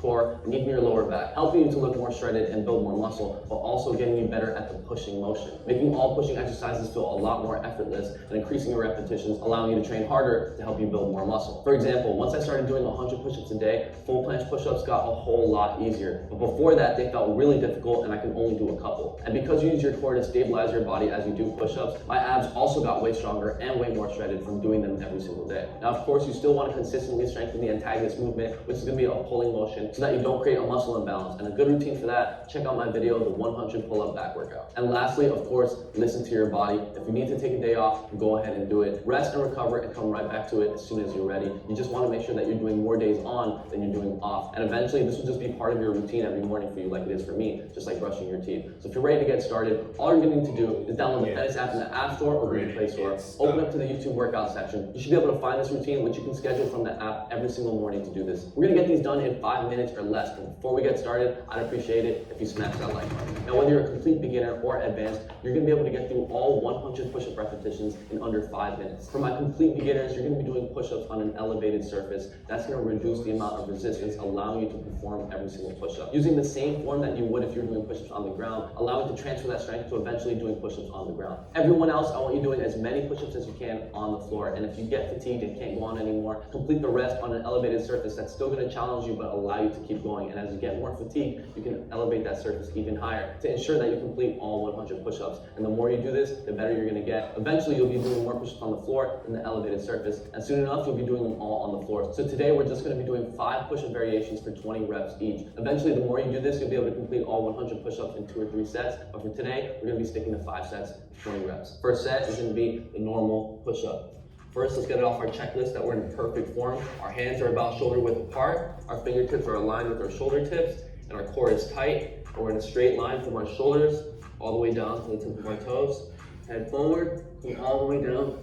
core, and even your lower back, helping you to look more shredded and build more muscle, while also getting you better at the pushing motion, making all pushing exercises feel a lot more effortless and increasing your repetitions, allowing you to train harder to help you build more muscle. For example, once I started doing 100 push-ups a day, full planche push-ups got a whole lot easier. But before that, they felt really difficult and I could only do a couple. And because you use your core to stabilize your body as you do push-ups, my abs also got way stronger and way more shredded from doing them every single day. Now, of course, you still want to consistently strengthen the antagonist movement, which is going to be a pulling motion, so that you don't create a muscle imbalance. And a good routine for that, check out my video, the 100 pull-up back workout. And lastly, of course, listen to your body. If you need to take a day off, go ahead and do it. Rest and recover and come right back to it as soon as you're ready. You just want to make sure that you're doing more days on than you're doing off. And eventually, this will just be part of your routine every morning for you, like it is for me, just like brushing your teeth. So if you're ready to get started, all you're going to need to do is download the Fitness app in the App Store or Google Play Store. Open up to the YouTube workout section. You should be able to find this routine, which you can schedule from the app every single morning to do this. We're going to get these done in 5 minutes or less. But before we get started, I'd appreciate it if you smash that like button. Now, whether you're a complete beginner or advanced, you're going to be able to get through all 100 push-up repetitions in under 5 minutes. For my complete beginners, you're going to be doing push-ups on an elevated surface. That's going to reduce the amount of resistance, allowing you to perform every single push-up. Using the same form that you would if you're doing push-ups on the ground, allowing you to transfer that strength to eventually doing push-ups on the ground. Everyone else, I want you doing as many push-ups as you can on the floor. And if you get fatigued and can't go on anymore, complete the rest on an elevated surface that's still going to challenge you but allow you to keep going. And as you get more fatigued, you can elevate that surface even higher to ensure that you complete all 100 push-ups. And the more you do this, the better you're going to get. Eventually, you'll be doing more push-ups on the floor than the elevated surface. And soon enough, you'll be doing them all on the floor. So today, we're just going to be doing 5 push-up variations for 20 reps each. Eventually, the more you do this, you'll be able to complete all 100 push-ups in 2 or 3 sets. But for today, we're going to be sticking to 5 sets, 20 reps. First set is going to be the normal push-up. First, let's get it off our checklist that we're in perfect form. Our hands are about shoulder width apart. Our fingertips are aligned with our shoulder tips. And our core is tight. And we're in a straight line from our shoulders all the way down to the tip of our toes. Head forward, and all the way down,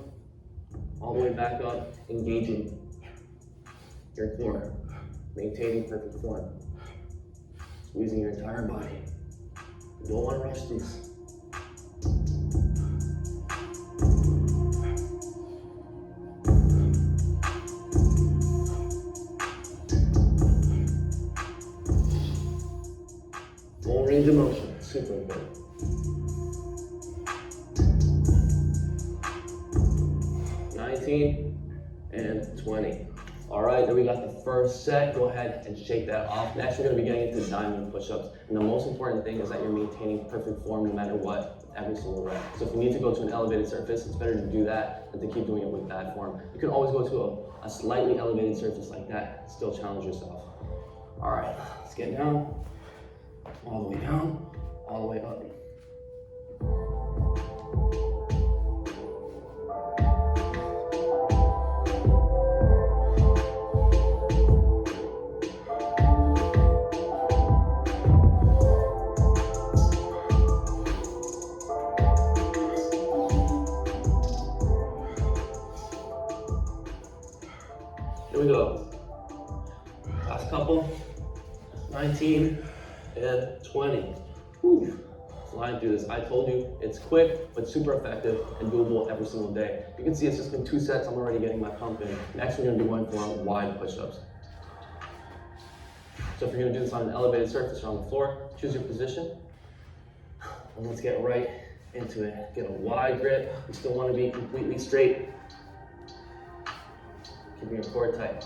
all the way back up, engaging your core, maintaining perfect form, squeezing your entire body. You don't want to rush these. Full range of motion, super important. 19 and 20. All right, then we got the first set. Go ahead and shake that off. Next, we're gonna be getting into diamond push-ups. And the most important thing is that you're maintaining perfect form no matter what, with every single rep. So if you need to go to an elevated surface, it's better to do that than to keep doing it with bad form. You can always go to a slightly elevated surface like that, still challenge yourself. All right, let's get down, all the way down, all the way up. Here we go. Last couple. 19 and 20. Whew. Flying through this. I told you it's quick, but super effective and doable every single day. You can see it's just been 2 sets. I'm already getting my pump in. Next, we're going to be going for wide push-ups. So if you're going to do this on an elevated surface or on the floor, choose your position. And let's get right into it. Get a wide grip. You still want to be completely straight. Keeping your core tight.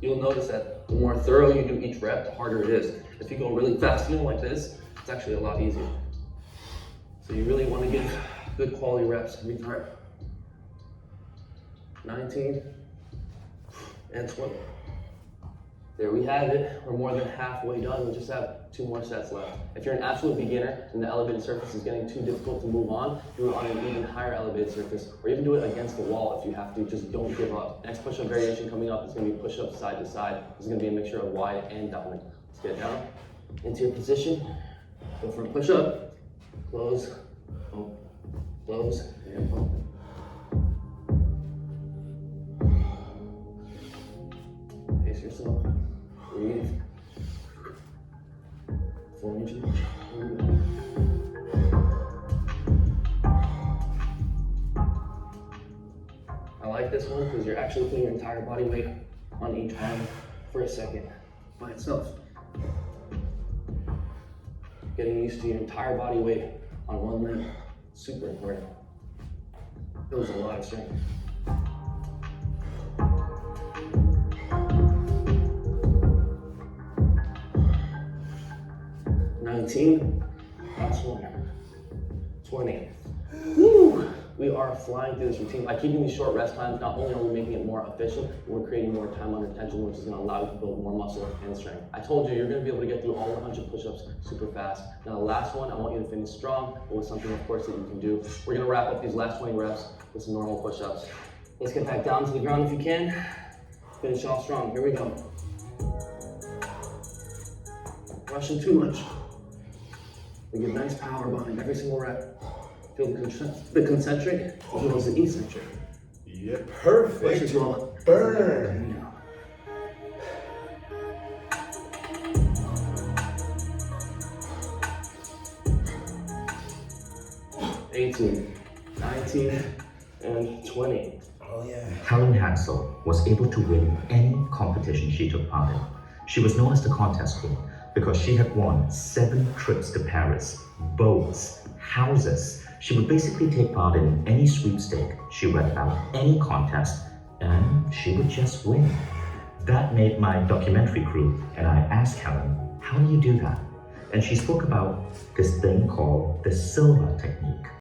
You'll notice that the more thorough you do each rep, the harder it is. If you go really fast, like this, it's actually a lot easier. So you really want to give good quality reps every time. 19 and 20. There we have it. We're more than halfway done. We just have 2 more sets left. If you're an absolute beginner and the elevated surface is getting too difficult to move on, do it on an even higher elevated surface, or even do it against the wall if you have to. Just don't give up. Next push-up variation coming up is going to be push-ups side to side. This is going to be a mixture of wide and diamond. Let's get down into your position. Go for a push-up. Close, pump, close, and pump. Pace yourself. Breathe. Full range of motion. this one because you're actually putting your entire body weight on each arm for a second by itself. Getting used to your entire body weight on one limb, super important. Builds a lot of strength. Last one. 20. Woo! We are flying through this routine. By keeping these short rest times, not only are we making it more efficient, but we're creating more time under tension, which is gonna allow you to build more muscle and strength. I told you, you're gonna be able to get through all 100 push-ups super fast. Now the last one, I want you to finish strong, but with something, of course, that you can do. We're gonna wrap up these last 20 reps with some normal push-ups. Let's get back down to the ground if you can. Finish off strong, here we go. Rushing too much. We get nice power behind every single rep. Feel the concentric as well as the eccentric. Yeah, perfect. As well. Burn. 18, 19, and 20. Oh yeah. Helen Hansel was able to win any competition she took part in. She was known as the contest queen because she had won 7 trips to Paris, boats, houses. She would basically take part in any sweepstake she read about, any contest, and she would just win. That made my documentary crew, and I asked Helen, how do you do that? And she spoke about this thing called the Silva technique.